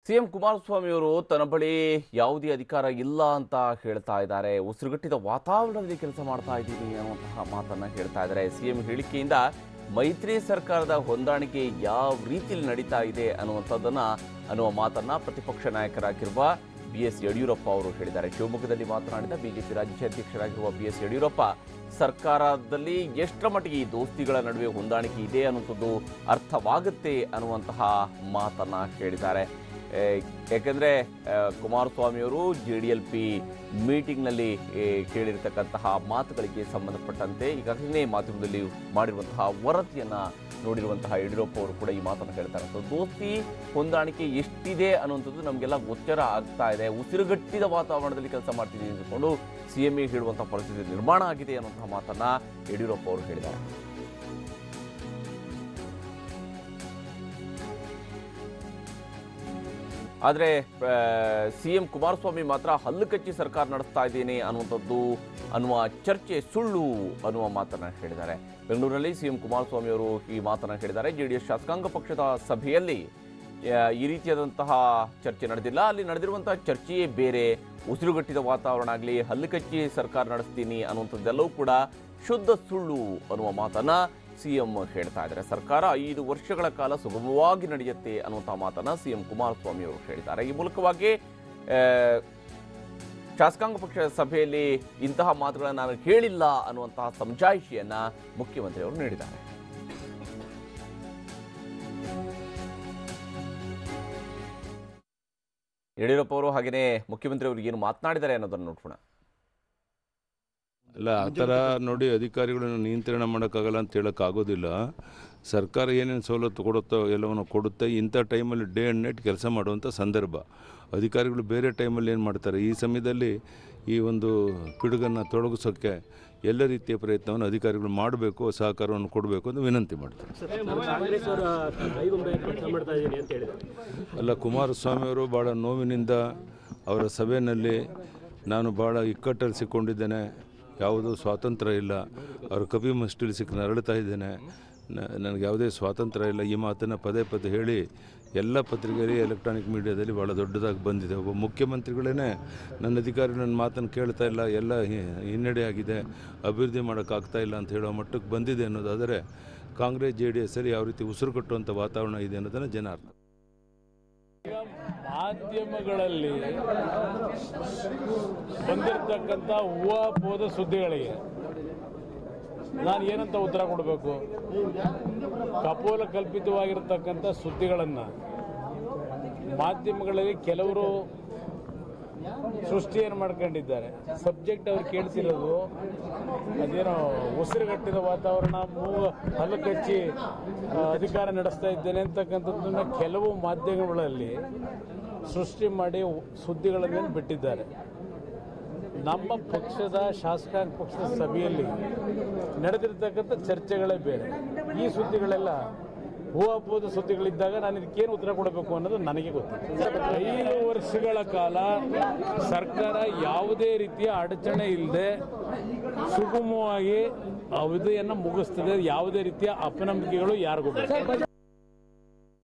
CM Kumaraswamy ಅವರು ತನ್ನ ಬಳಿ ಯಾವುದೇ ಅಧಿಕಾರ ಇಲ್ಲ ಅಂತ ಹೇಳ್ತಾ ಇದ್ದಾರೆ. ಉಸಿರುಗಟ್ಟಿದ ವಾತಾವರಣದಲ್ಲಿ ಕೆಲಸ ಮಾಡ್ತಾ ಇದ್ದೀನಿ ಅನ್ನುವಂತಹ ಮಾತನ್ನ ಹೇಳ್ತಾ ಇದ್ದಾರೆ. ಸಿಎಂ ಹೇಳಿಕೆಯಿಂದ ಮೈತ್ರಿ ಸರ್ಕಾರದ ಹೊಂದಾಣಿಕೆ ಯಾವ ರೀತಿಯಲ್ಲಿ ನಡೀತಾ ಇದೆ ಅನ್ನುವ ಮಾತನ್ನ ಪ್ರತಿಪಕ್ಷ ನಾಯಕರಾಗಿರುವ ಬಿಎಸ್ ಯಡಿಯೂರಪ್ಪ ಅವರು ಹೇಳಿದ್ದಾರೆ. ಶಿವಮೊಗ್ಗದಲ್ಲಿ ಮಾತನಾಡಿದ ಬಿಜೆಪಿ ರಾಜ್ಯಾಧ್ಯಕ್ಷರಾಗಿರುವ ಬಿಎಸ್ ಯಡಿಯೂರಪ್ಪ ಸರ್ಕಾರದಲ್ಲಿ ಎಷ್ಟರ ಮಟ್ಟಿಗೆ ಈ ದೋಸ್ತಿಗಳ ನಡುವೆ ಹೊಂದಾಣಿಕೆ ಇದೆ ಅನ್ನುವಂಥದ್ದು ಅರ್ಥವಾಗುತ್ತೆ ಅನ್ನುವಂತಹ ಮಾತನ್ನ ಹೇಳಿದ್ದಾರೆ. ಯಾಕೆಂದರೆ ಕುಮಾರಸ್ವಾಮಿಯವರು JDLP ಮೀಟಿಂಗ್ನಲ್ಲಿ ಕೇಳಿರ್ತಕ್ಕಂತಹ ಮಾತುಗಳಿಗೆ ಸಂಬಂಧಪಟ್ಟಂತೆ ಈಗಾಗಲೇ ಮಾಧ್ಯಮದಲ್ಲಿ ಮಾಡಿರುವಂತಹ ವರದಿಯನ್ನು ನೋಡಿರುವಂತಹ ಯಡಿಯೂರಪ್ಪ ಅವರು ಕೂಡ ಈ ಮಾತನ್ನು ಹೇಳ್ತಾರೆ. ದೋಸ್ತಿ ಹೊಂದಾಣಿಕೆ ಎಷ್ಟಿದೆ ಅನ್ನುವಂಥದ್ದು ನಮಗೆಲ್ಲ ಗೋಚರ ಆಗ್ತಾ ಇದೆ. ಉಸಿರುಗಟ್ಟಿದ ವಾತಾವರಣದಲ್ಲಿ ಕೆಲಸ ಮಾಡ್ತಿದ್ದೀವಿ ಅಂದ್ಕೊಂಡು CMA ಹೇಳುವಂತಹ ಪರಿಸ್ಥಿತಿ ನಿರ್ಮಾಣ ಆಗಿದೆ ಅನ್ನುವಂತಹ ಮಾತನ್ನ ಯಡಿಯೂರಪ್ಪ ಅವರು ಹೇಳಿದ್ದಾರೆ. ಆದರೆ ಸಿಎಂ ಕುಮಾರಸ್ವಾಮಿ ಮಾತ್ರ ಹಲ್ಲು ಕಚ್ಚಿ ಸರ್ಕಾರ ನಡೆಸ್ತಾ ಇದ್ದೇನೆ ಅನ್ನುವ ಚರ್ಚೆ ಸುಳ್ಳು ಅನ್ನುವ ಮಾತನ್ನ ಹೇಳಿದ್ದಾರೆ. ಬೆಂಗಳೂರಿನಲ್ಲಿ ಸಿಎಂ ಕುಮಾರಸ್ವಾಮಿ ಅವರು ಈ ಮಾತನ್ನ ಹೇಳಿದ್ದಾರೆ. JDS ಶಾಸಕಾಂಗ ಪಕ್ಷದ ಸಭೆಯಲ್ಲಿ ಈ ರೀತಿಯಾದಂತಹ ಚರ್ಚೆ ನಡೆದಿಲ್ಲ. ಅಲ್ಲಿ ನಡೆದಿರುವಂತಹ ಚರ್ಚೆಯೇ ಬೇರೆ. ಉಸಿರುಗಟ್ಟಿದ ವಾತಾವರಣ ಆಗಲಿ, ಹಲ್ಲು ಕಚ್ಚಿ ಸರ್ಕಾರ ನಡೆಸ್ತೀನಿ ಅನ್ನುವಂಥದ್ದೆಲ್ಲವೂ ಕೂಡ ಶುದ್ಧ ಸುಳ್ಳು ಅನ್ನುವ ಮಾತನ್ನ ಸಿಎಂ ಹೇಳ್ತಾ ಇದ್ದಾರೆ. ಸರ್ಕಾರ 5 ವರ್ಷಗಳ ಕಾಲ ಸುಗಮವಾಗಿ ನಡೆಯುತ್ತೆ ಅನ್ನುವಂತಹ ಮಾತನ್ನ ಸಿಎಂ ಕುಮಾರಸ್ವಾಮಿ ಅವರು ಹೇಳಿದ್ದಾರೆ. ಈ ಮೂಲಕವಾಗಿ ಶಾಸಕಾಂಗ ಪಕ್ಷದ ಸಭೆಯಲ್ಲಿ ಇಂತಹ ಮಾತುಗಳನ್ನು ನಾನು ಹೇಳಿಲ್ಲ ಅನ್ನುವಂತಹ ಸಮಜಾಯಿಷಿಯನ್ನ ಮುಖ್ಯಮಂತ್ರಿ ಅವರು ನೀಡಿದ್ದಾರೆ. ಯಡಿಯೂರಪ್ಪ ಅವರು ಹಾಗೆಯೇ ಮುಖ್ಯಮಂತ್ರಿ ಅವರು ಏನು ಮಾತನಾಡಿದ್ದಾರೆ ಅನ್ನೋದನ್ನು ನೋಡೋಣ. ಅಲ್ಲ, ಆ ಥರ ನೋಡಿ ಅಧಿಕಾರಿಗಳನ್ನು ನಿಯಂತ್ರಣ ಮಾಡೋಕ್ಕಾಗಲ್ಲ ಅಂತ ಹೇಳೋಕ್ಕಾಗೋದಿಲ್ಲ. ಸರ್ಕಾರ ಏನೇನು ಸವಲತ್ತು ಕೊಡುತ್ತೋ ಎಲ್ಲವನ್ನು ಕೊಡುತ್ತೆ. ಇಂಥ ಟೈಮಲ್ಲಿ ಡೇ ಆ್ಯಂಡ್ ನೈಟ್ ಕೆಲಸ ಮಾಡುವಂಥ ಸಂದರ್ಭ. ಅಧಿಕಾರಿಗಳು ಬೇರೆ ಟೈಮಲ್ಲಿ ಏನು ಮಾಡ್ತಾರೆ, ಈ ಸಮಯದಲ್ಲಿ ಈ ಒಂದು ಪಿಡುಗನ್ನು ತೊಡಗಿಸೋಕ್ಕೆ ಎಲ್ಲ ರೀತಿಯ ಪ್ರಯತ್ನವನ್ನು ಅಧಿಕಾರಿಗಳು ಮಾಡಬೇಕು, ಸಹಕಾರವನ್ನು ಕೊಡಬೇಕು ಅಂತ ವಿನಂತಿ ಮಾಡ್ತಾರೆ. ಅಲ್ಲ, ಕುಮಾರಸ್ವಾಮಿಯವರು ಭಾಳ ನೋವಿನಿಂದ ಅವರ ಸಭೆಯಲ್ಲಿ ನಾನು ಭಾಳ ಇಕ್ಕಟ್ಟಲ್ಲಿ ಸಿಕ್ಕೊಂಡಿದ್ದೇನೆ, ಯಾವುದೂ ಸ್ವಾತಂತ್ರ್ಯ ಇಲ್ಲ, ಅವರು ಕಪಿ ಮಸ್ಟಿಲಿ ಸಿಕ್ಕಿ ನರಳುತ್ತಾ ಇದ್ದೇನೆ, ನನಗೆ ಯಾವುದೇ ಸ್ವಾತಂತ್ರ್ಯ ಇಲ್ಲ, ಈ ಮಾತನ್ನು ಪದೇ ಪದೇ ಹೇಳಿ ಎಲ್ಲ ಪತ್ರಿಕೆಯಲ್ಲಿ ಎಲೆಕ್ಟ್ರಾನಿಕ್ ಮೀಡಿಯಾದಲ್ಲಿ ಭಾಳ ದೊಡ್ಡದಾಗಿ ಬಂದಿದೆ. ಒಬ್ಬ ಮುಖ್ಯಮಂತ್ರಿಗಳೇ ನನ್ನ ಅಧಿಕಾರಿಗಳು ನನ್ನ ಮಾತನ್ನು ಕೇಳ್ತಾ ಇಲ್ಲ, ಎಲ್ಲ ಹಿನ್ನಡೆ ಆಗಿದೆ, ಅಭಿವೃದ್ಧಿ ಮಾಡೋಕ್ಕಾಗ್ತಾ ಇಲ್ಲ ಅಂತ ಹೇಳೋ ಮಟ್ಟಕ್ಕೆ ಬಂದಿದೆ ಅನ್ನೋದಾದರೆ ಕಾಂಗ್ರೆಸ್ JDSಲ್ಲಿ ಯಾವ ರೀತಿ ಉಸಿರು ಕಟ್ಟುವಂಥ ವಾತಾವರಣ ಇದೆ ಅನ್ನೋದನ್ನು ಜನ ಅರ್ಥ. ಮಾಧ್ಯಮಗಳಲ್ಲಿ ಬಂದಿರತಕ್ಕಂಥ ಊಹಾಪೋದ ಸುದ್ದಿಗಳಿಗೆ ನಾನು ಏನಂತ ಉತ್ತರ ಕೊಡಬೇಕು? ಕಪೋಲ ಕಲ್ಪಿತವಾಗಿರತಕ್ಕಂಥ ಸುದ್ದಿಗಳನ್ನು ಮಾಧ್ಯಮಗಳಲ್ಲಿ ಕೆಲವರು ಸೃಷ್ಟಿಯನ್ನು ಮಾಡ್ಕೊಂಡಿದ್ದಾರೆ. ಸಬ್ಜೆಕ್ಟ್ ಅವ್ರು ಕೇಳ್ತಿರೋದು ಅದೇನೋ ಉಸಿರುಗಟ್ಟಿದ ವಾತಾವರಣ, ಹಲ್ಲು ಕಚ್ಚಿ ಅಧಿಕಾರ ನಡೆಸ್ತಾ ಇದ್ದೇನೆ ಅಂತಕ್ಕಂಥದ್ದನ್ನು ಕೆಲವು ಮಾಧ್ಯಮಗಳಲ್ಲಿ ಸೃಷ್ಟಿ ಮಾಡಿ ಸುದ್ದಿಗಳನ್ನು ಬಿಟ್ಟಿದ್ದಾರೆ. ನಮ್ಮ ಪಕ್ಷದ ಶಾಸಕಾಂಗ ಪಕ್ಷದ ಸಭೆಯಲ್ಲಿ ನಡೆದಿರ್ತಕ್ಕಂಥ ಚರ್ಚೆಗಳೇ ಬೇರೆ. ಈ ಸುದ್ದಿಗಳೆಲ್ಲ ಊಹಾಪೋದ ಸುದ್ದಿಗಳಿದ್ದಾಗ ನಾನು ಇದಕ್ಕೇನು ಉತ್ತರ ಕೊಡಬೇಕು ಅನ್ನೋದು ನನಗೆ ಗೊತ್ತಿಲ್ಲ. 5 ವರ್ಷಗಳ ಕಾಲ ಸರ್ಕಾರ ಯಾವುದೇ ರೀತಿಯ ಅಡಚಣೆ ಇಲ್ಲದೆ ಸುಗಮವಾಗಿ ಅವಧಿಯನ್ನು ಮುಗಿಸ್ತದೆ. ಯಾವುದೇ ರೀತಿಯ ಅಪನಂಬಿಕೆಗಳು ಯಾರಿಗೂ